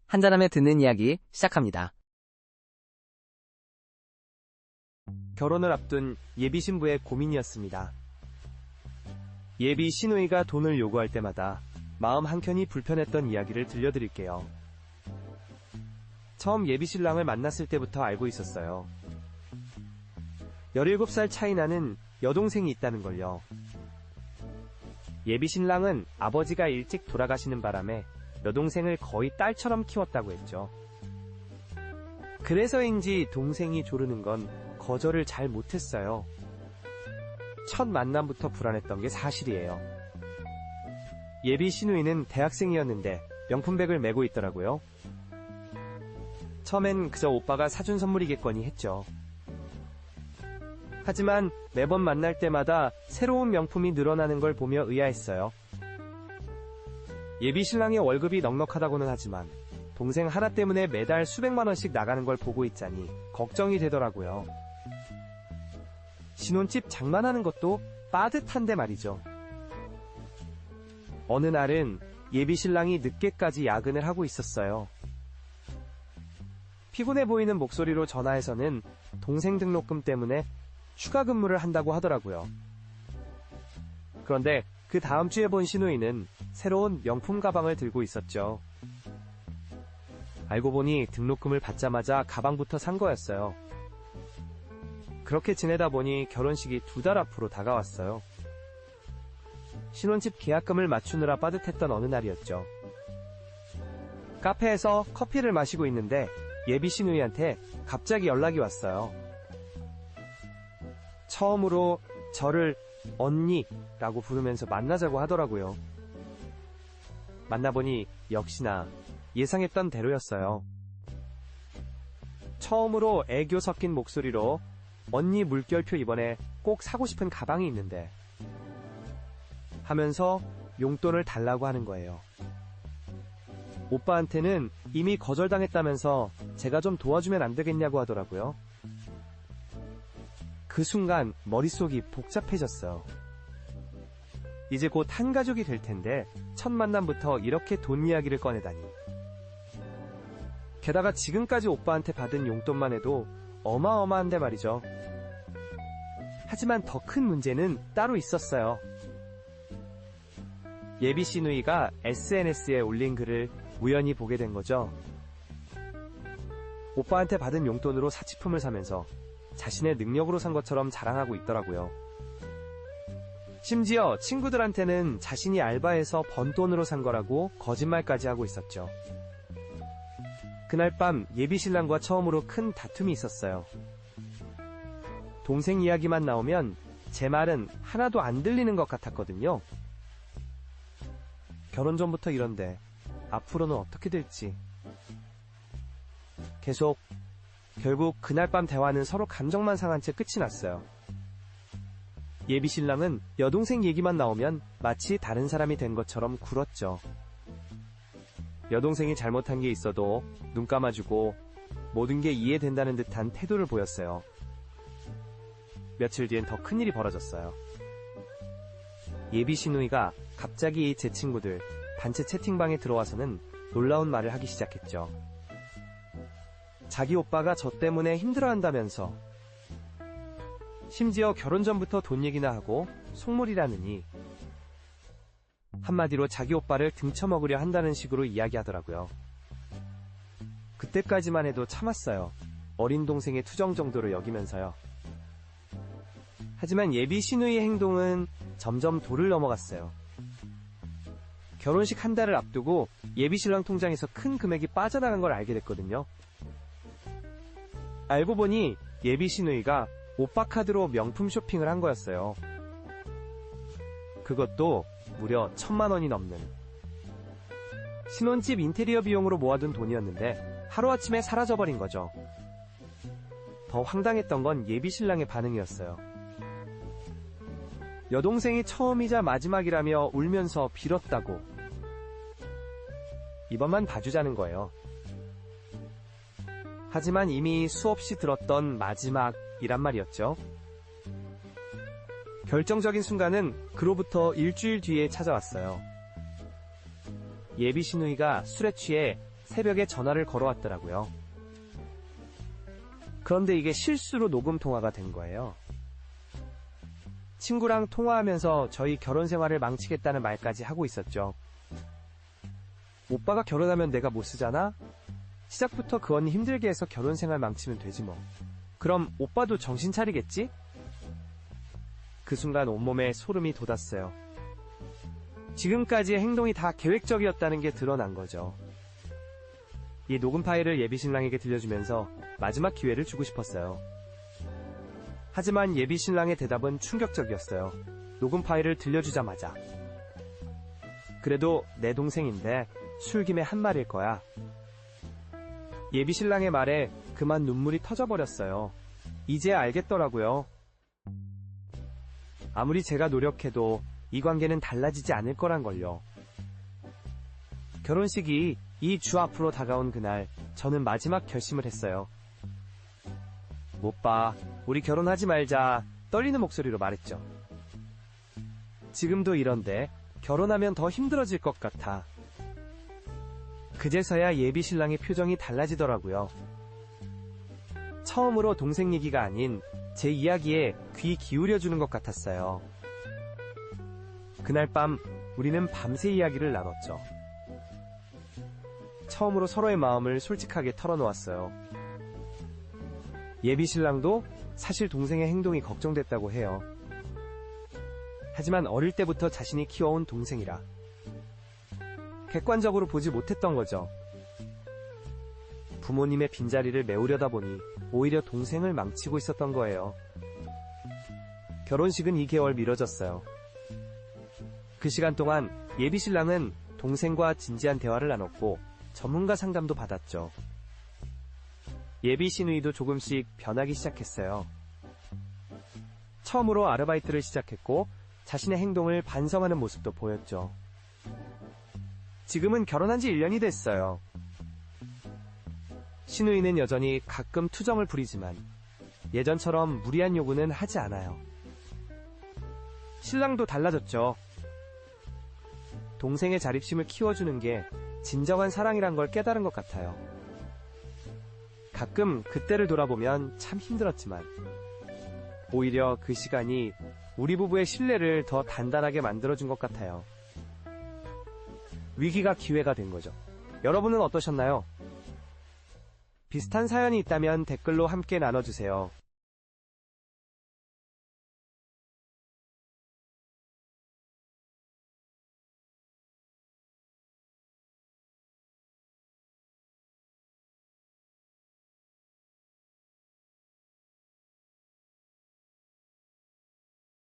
한잔하며 듣는 이야기 시작합니다. 결혼을 앞둔 예비 신부의 고민이었습니다. 예비 시누이가 돈을 요구할 때마다 마음 한켠이 불편했던 이야기를 들려드릴게요. 처음 예비 신랑을 만났을 때부터 알고 있었어요. 17살 차이 나는 여동생이 있다는 걸요. 예비 신랑은 아버지가 일찍 돌아가시는 바람에 여동생을 거의 딸처럼 키웠다고 했죠. 그래서인지 동생이 조르는 건 거절을 잘 못했어요. 첫 만남부터 불안했던 게 사실이에요. 예비 시누이는 대학생이었는데 명품백을 메고 있더라고요. 처음엔 그저 오빠가 사준 선물이겠거니 했죠. 하지만 매번 만날 때마다 새로운 명품이 늘어나는 걸 보며 의아했어요. 예비 신랑의 월급이 넉넉하다고는 하지만 동생 하나 때문에 매달 수백만 원씩 나가는 걸 보고 있자니 걱정이 되더라고요. 신혼집 장만하는 것도 빠듯한데 말이죠. 어느 날은 예비 신랑이 늦게까지 야근을 하고 있었어요. 피곤해 보이는 목소리로 전화해서는 동생 등록금 때문에 추가 근무를 한다고 하더라고요. 그런데 그 다음 주에 본 시누이는 새로운 명품 가방을 들고 있었죠. 알고 보니 등록금을 받자마자 가방부터 산 거였어요. 그렇게 지내다 보니 결혼식이 2달 앞으로 다가왔어요. 신혼집 계약금을 맞추느라 빠듯했던 어느 날이었죠. 카페에서 커피를 마시고 있는데 예비 시누이한테 갑자기 연락이 왔어요. 처음으로 저를 언니라고 부르면서 만나자고 하더라고요. 만나보니 역시나 예상했던 대로였어요. 처음으로 애교 섞인 목소리로 언니 물결표 이번에 꼭 사고 싶은 가방이 있는데 하면서 용돈을 달라고 하는 거예요. 오빠한테는 이미 거절당했다면서 제가 좀 도와주면 안 되겠냐고 하더라고요. 그 순간 머릿속이 복잡해졌어요. 이제 곧 한 가족이 될 텐데 첫 만남부터 이렇게 돈 이야기를 꺼내다니. 게다가 지금까지 오빠한테 받은 용돈만 해도 어마어마한데 말이죠. 하지만 더 큰 문제는 따로 있었어요. 예비 시누이가 SNS에 올린 글을 우연히 보게 된 거죠. 오빠한테 받은 용돈으로 사치품을 사면서 자신의 능력으로 산 것처럼 자랑하고 있더라고요. 심지어 친구들한테는 자신이 알바해서 번 돈으로 산 거라고 거짓말까지 하고 있었죠. 그날 밤 예비 신랑과 처음으로 큰 다툼이 있었어요. 동생 이야기만 나오면 제 말은 하나도 안 들리는 것 같았거든요. 결혼 전부터 이런데 앞으로는 어떻게 될지. 결국 그날 밤 대화는 서로 감정만 상한 채 끝이 났어요. 예비 신랑은 여동생 얘기만 나오면 마치 다른 사람이 된 것처럼 굴었죠. 여동생이 잘못한 게 있어도 눈 감아주고 모든 게 이해된다는 듯한 태도를 보였어요. 며칠 뒤엔 더 큰일이 벌어졌어요. 예비 시누이가 갑자기 제 친구들 단체 채팅방에 들어와서는 놀라운 말을 하기 시작했죠. 자기 오빠가 저 때문에 힘들어한다면서, 심지어 결혼 전부터 돈 얘기나 하고 속물이라느니, 한마디로 자기 오빠를 등쳐먹으려 한다는 식으로 이야기하더라고요. 그때까지만 해도 참았어요. 어린 동생의 투정 정도로 여기면서요. 하지만 예비 시누이의 행동은 점점 도를 넘어갔어요. 결혼식 한 달을 앞두고 예비 신랑 통장에서 큰 금액이 빠져나간 걸 알게 됐거든요. 알고 보니 예비 시누이가 오빠 카드로 명품 쇼핑을 한 거였어요. 그것도 무려 1000만 원이 넘는. 신혼집 인테리어 비용으로 모아둔 돈이었는데 하루아침에 사라져버린 거죠. 더 황당했던 건 예비 신랑의 반응이었어요. 여동생이 처음이자 마지막이라며 울면서 빌었다고. 이번만 봐주자는 거예요. 하지만 이미 수없이 들었던 마지막이란 말이었죠. 결정적인 순간은 그로부터 일주일 뒤에 찾아왔어요. 예비 시누이가 술에 취해 새벽에 전화를 걸어왔더라고요. 그런데 이게 실수로 녹음 통화가 된 거예요. 친구랑 통화하면서 저희 결혼 생활을 망치겠다는 말까지 하고 있었죠. 오빠가 결혼하면 내가 못 쓰잖아? 시작부터 그 언니 힘들게 해서 결혼 생활 망치면 되지 뭐. 그럼 오빠도 정신 차리겠지? 그 순간 온몸에 소름이 돋았어요. 지금까지의 행동이 다 계획적이었다는 게 드러난 거죠. 이 녹음 파일을 예비신랑에게 들려주면서 마지막 기회를 주고 싶었어요. 하지만 예비신랑의 대답은 충격적이었어요. 녹음 파일을 들려주자마자. 그래도 내 동생인데 술김에 한 말일 거야. 예비신랑의 말에 그만 눈물이 터져버렸어요. 이제야 알겠더라고요. 아무리 제가 노력해도 이 관계는 달라지지 않을 거란 걸요. 결혼식이 이 주 앞으로 다가온 그날, 저는 마지막 결심을 했어요. 오빠, 우리 결혼하지 말자, 떨리는 목소리로 말했죠. 지금도 이런데 결혼하면 더 힘들어질 것 같아. 그제서야 예비신랑의 표정이 달라지더라고요. 처음으로 동생 얘기가 아닌 제 이야기에 귀 기울여주는 것 같았어요. 그날 밤 우리는 밤새 이야기를 나눴죠. 처음으로 서로의 마음을 솔직하게 털어놓았어요. 예비신랑도 사실 동생의 행동이 걱정됐다고 해요. 하지만 어릴 때부터 자신이 키워온 동생이라 객관적으로 보지 못했던 거죠. 부모님의 빈자리를 메우려다 보니 오히려 동생을 망치고 있었던 거예요. 결혼식은 2개월 미뤄졌어요. 그 시간 동안 예비신랑은 동생과 진지한 대화를 나눴고 전문가 상담도 받았죠. 예비 시누이도 조금씩 변하기 시작했어요. 처음으로 아르바이트를 시작했고 자신의 행동을 반성하는 모습도 보였죠. 지금은 결혼한 지 1년이 됐어요. 시누이는 여전히 가끔 투정을 부리지만 예전처럼 무리한 요구는 하지 않아요. 신랑도 달라졌죠. 동생의 자립심을 키워주는 게 진정한 사랑이란 걸 깨달은 것 같아요. 가끔 그때를 돌아보면 참 힘들었지만 오히려 그 시간이 우리 부부의 신뢰를 더 단단하게 만들어준 것 같아요. 위기가 기회가 된 거죠. 여러분은 어떠셨나요? 비슷한 사연이 있다면 댓글로 함께 나눠주세요.